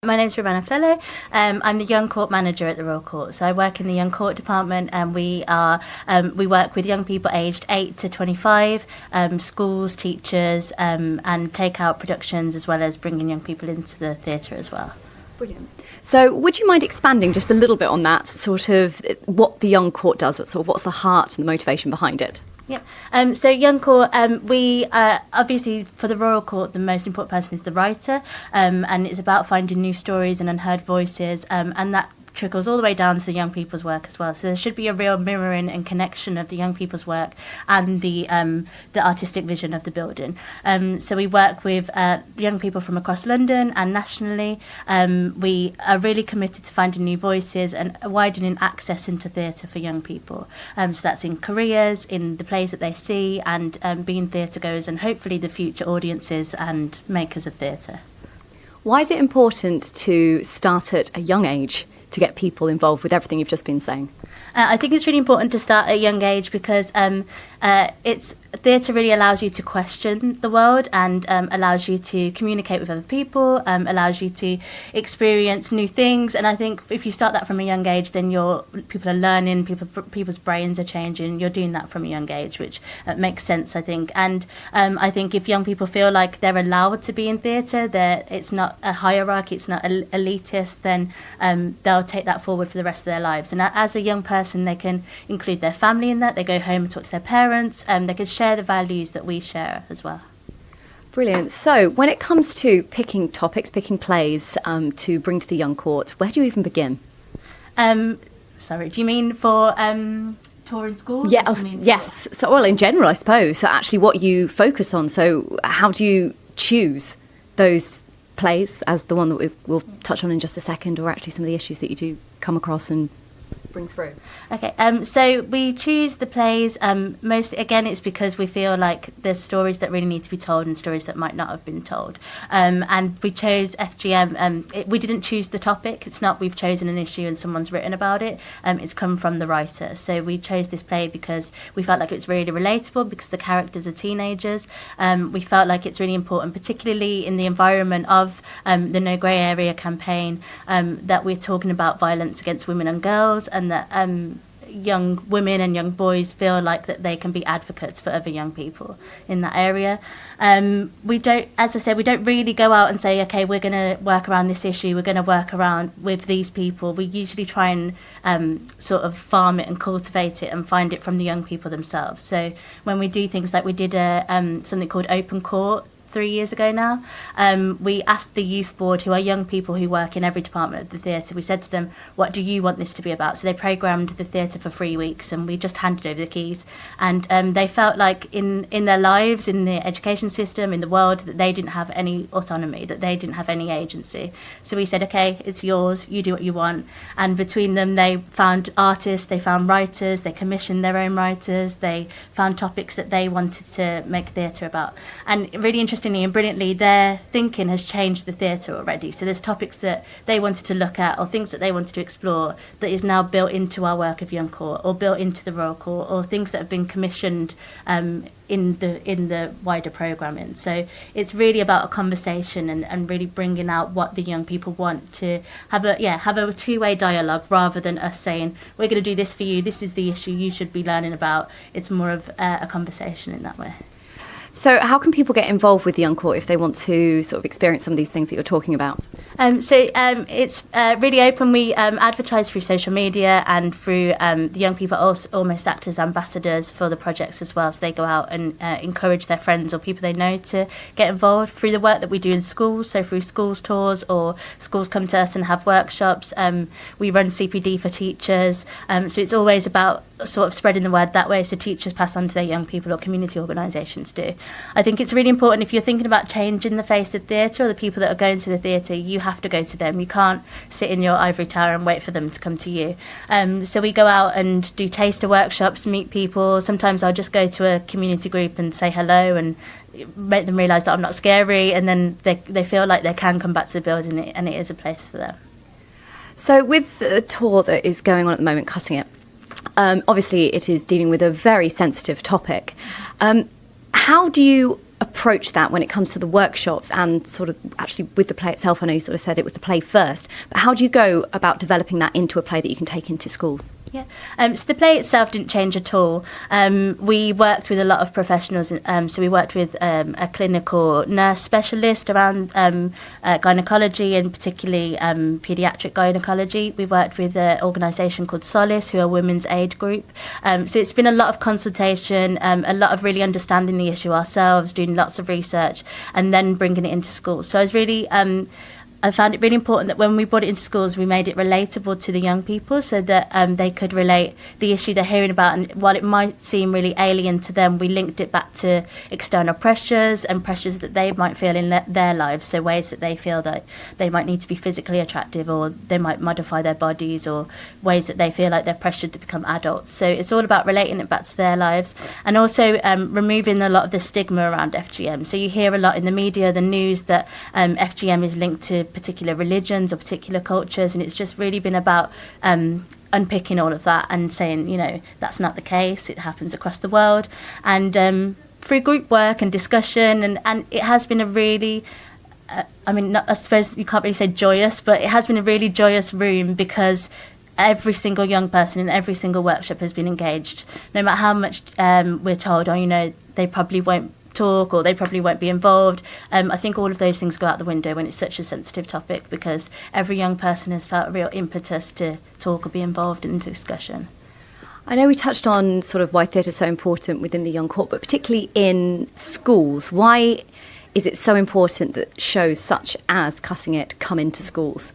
My name's Romana Flello. I'm the Young Court Manager at the Royal Court. So I work in the Young Court Department, and we work with young people aged 8 to 25, schools, teachers, and take out productions, as well as bringing young people into the theatre as well. Brilliant. So would you mind expanding just a little bit on that, sort of what the Young Court does, sort of what's the heart and the motivation behind it? Yeah. So Young Court, we obviously for the Royal Court, the most important person is the writer, and it's about finding new stories and unheard voices, and that trickles all the way down to the young people's work as well. So there should be a real mirroring and connection of the young people's work and the artistic vision of the building. So we work with young people from across London and nationally. We are really committed to finding new voices and widening access into theatre for young people. So that's in careers, in the plays that they see, and being theatre goers and hopefully the future audiences and makers of theatre. Why is it important to start at a young age to get people involved with everything you've just been saying? I think it's really important to start at a young age because theatre really allows you to question the world and allows you to communicate with other people, allows you to experience new things. And I think if you start that from a young age, then people are learning, people's brains are changing. You're doing that from a young age, which makes sense, I think. And I think if young people feel like they're allowed to be in theatre, it's not a hierarchy, it's not elitist, then they'll take that forward for the rest of their lives. And as a young person, they can include their family in that. They go home and talk to their parents. They can share the values that we share as well. Brilliant. So when it comes to picking topics, picking plays to bring to the Young Court, where do you even begin? Sorry, do you mean for touring schools? Yeah, yes. So, well, in general, I suppose. So actually what you focus on. So how do you choose those plays as the one that we'll touch on in just a second, or actually some of the issues that you do come across and bring through? Okay, so we choose the plays mostly, again, it's because we feel like there's stories that really need to be told and stories that might not have been told. And we chose FGM, we didn't choose the topic, it's not we've chosen an issue and someone's written about it, it's come from the writer. So we chose this play because we felt like it's really relatable because the characters are teenagers. We felt like it's really important, particularly in the environment of the No Grey Area campaign, that we're talking about violence against women and girls, and that young women and young boys feel like that they can be advocates for other young people in that area. We don't, as I said, we don't really go out and say, okay, we're going to work around this issue, we're going to work around with these people. We usually try and sort of farm it and cultivate it and find it from the young people themselves. So when we do things like we did something called Open Court 3 years ago now, we asked the youth board, who are young people who work in every department of the theatre, we said to them, what do you want this to be about? So they programmed the theatre for 3 weeks and we just handed over the keys, and they felt like in their lives, in the education system, in the world, that they didn't have any autonomy, that they didn't have any agency. So we said, okay, it's yours, you do what you want. And between them they found artists, they found writers, they commissioned their own writers, they found topics that they wanted to make theatre about. And really interestingly and brilliantly, their thinking has changed the theatre already. So there's topics that they wanted to look at or things that they wanted to explore that is now built into our work of Young Court or built into the Royal Court, or things that have been commissioned in the wider programming. So it's really about a conversation and really bringing out what the young people want, to have a two-way dialogue, rather than us saying, we're going to do this for you, this is the issue you should be learning about. It's more of a conversation in that way. So how can people get involved with the Young Court if they want to sort of experience some of these things that you're talking about? It's really open. We advertise through social media and through the young people almost act as ambassadors for the projects as well. So they go out and encourage their friends or people they know to get involved through the work that we do in schools. So through schools tours, or schools come to us and have workshops. We run CPD for teachers. So it's always about sort of spreading the word that way, so teachers pass on to their young people, or community organisations do. I think it's really important, if you're thinking about changing the face of theatre or the people that are going to the theatre, you have to go to them. You can't sit in your ivory tower and wait for them to come to you. So we go out and do taster workshops, meet people. Sometimes I'll just go to a community group and say hello and make them realise that I'm not scary, and then they feel like they can come back to the building and it is a place for them. So with the tour that is going on at the moment, Cuttin It, obviously it is dealing with a very sensitive topic. How do you approach that when it comes to the workshops and sort of actually with the play itself? I know you sort of said it was the play first, but how do you go about developing that into a play that you can take into schools? Yeah, so the play itself didn't change at all. We worked with a lot of professionals. So we worked with a clinical nurse specialist around gynecology, and particularly paediatric gynecology. We worked with an organisation called Solace, who are a women's aid group. So it's been a lot of consultation, a lot of really understanding the issue ourselves, doing lots of research, and then bringing it into schools. So I was really... I found it really important that when we brought it into schools, we made it relatable to the young people, so that they could relate the issue they're hearing about. And while it might seem really alien to them, we linked it back to external pressures and pressures that they might feel in their lives. So ways that they feel that they might need to be physically attractive, or they might modify their bodies, or ways that they feel like they're pressured to become adults. So it's all about relating it back to their lives, and also removing a lot of the stigma around FGM. So you hear a lot in the media, the news, that FGM is linked to particular religions or particular cultures, and it's just really been about unpicking all of that and saying, you know, that's not the case, it happens across the world. And through group work and discussion, and it has been a really I suppose you can't really say joyous, but it has been a really joyous room, because every single young person in every single workshop has been engaged. No matter how much we're told, oh, you know, they probably won't talk, or they probably won't be involved. I think all of those things go out the window when it's such a sensitive topic, because every young person has felt a real impetus to talk or be involved in the discussion. I know we touched on sort of why theatre is so important within the young court, but particularly in schools. Why is it so important that shows such as Cuttin It come into schools?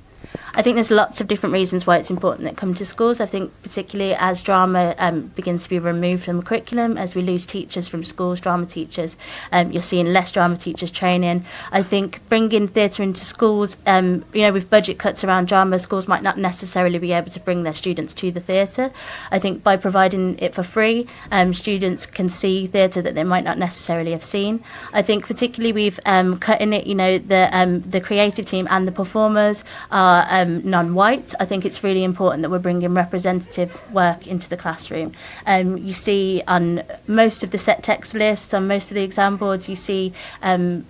I think there's lots of different reasons why it's important that it come to schools. I think particularly as drama begins to be removed from the curriculum, as we lose teachers from schools, drama teachers, you're seeing less drama teachers training. I think bringing theatre into schools, with budget cuts around drama, schools might not necessarily be able to bring their students to the theatre. I think by providing it for free, students can see theatre that they might not necessarily have seen. I think particularly we've Cuttin It, the creative team and the performers are non-white. I think it's really important that we're bringing representative work into the classroom. You see on most of the set text lists, on most of the exam boards, you see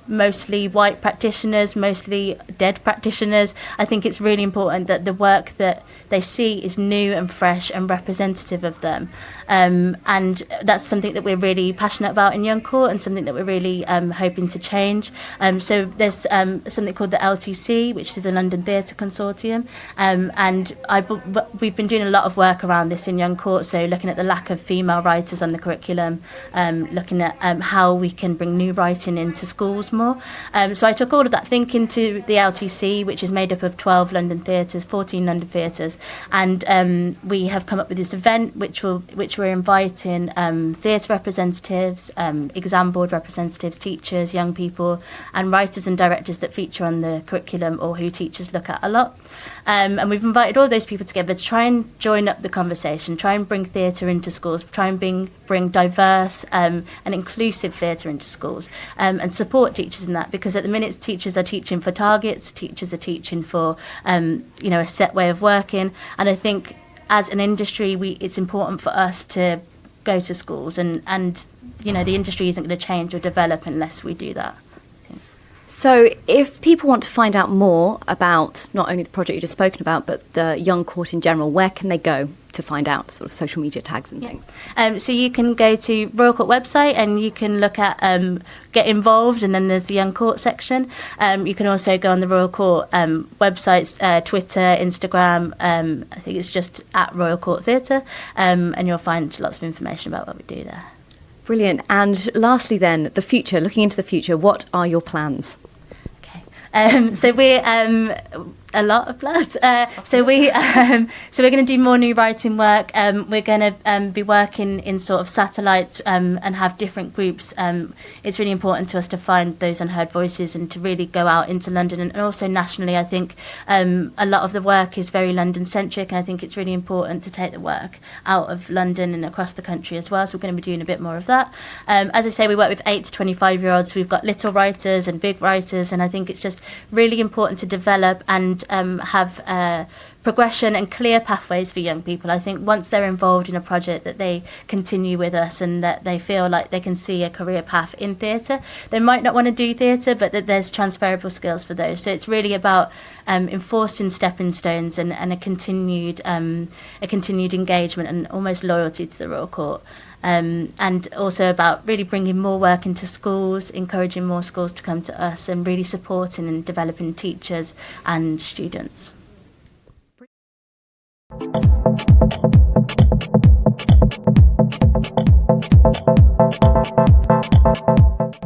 mostly white practitioners, mostly dead practitioners. I think it's really important that the work that they see is new and fresh and representative of them. And that's something that we're really passionate about in Young Court, and something that we're really hoping to change. So there's something called the LTC, which is the London Theatre Consortium. And we've been doing a lot of work around this in Young Court, so looking at the lack of female writers on the curriculum, looking at how we can bring new writing into schools more. So I took all of that thinking to the LTC, which is made up of 12 London theatres, 14 London theatres, and we have come up with this event which we're inviting theatre representatives, exam board representatives, teachers, young people, and writers and directors that feature on the curriculum or who teachers look at a lot. And we've invited all those people together to try and join up the conversation, try and bring theatre into schools, try and bring diverse and inclusive theatre into schools, and support teachers in that, because at the minute teachers are teaching for targets, teachers are teaching for a set way of working, and I think as an industry it's important for us to go to schools, and the industry isn't going to change or develop unless we do that. So if people want to find out more about not only the project you just spoken about, but the Young Court in general, where can they go to find out sort of social media tags and things? So you can go to Royal Court website and you can look at get involved, and then there's the Young Court section. You can also go on the Royal Court websites, Twitter, Instagram. I think it's just at Royal Court Theatre, and you'll find lots of information about what we do there. Brilliant. And lastly then, the future, looking into the future, what are your plans? Okay. So we're a lot of plans. So we're going to do more new writing work. We're going to be working in sort of satellites and have different groups. It's really important to us to find those unheard voices and to really go out into London and also nationally. I think a lot of the work is very London centric, and I think it's really important to take the work out of London and across the country as well. So we're going to be doing a bit more of that. As I say, we work with 8 to 25-year-olds. We've got little writers and big writers, and I think it's just really important to develop and have progression and clear pathways for young people. I think once they're involved in a project, that they continue with us and that they feel like they can see a career path in theatre. They might not want to do theatre, but that there's transferable skills for those. So it's really about enforcing stepping stones and a continued engagement and almost loyalty to the Royal Court. And also about really bringing more work into schools, encouraging more schools to come to us, and really supporting and developing teachers and students.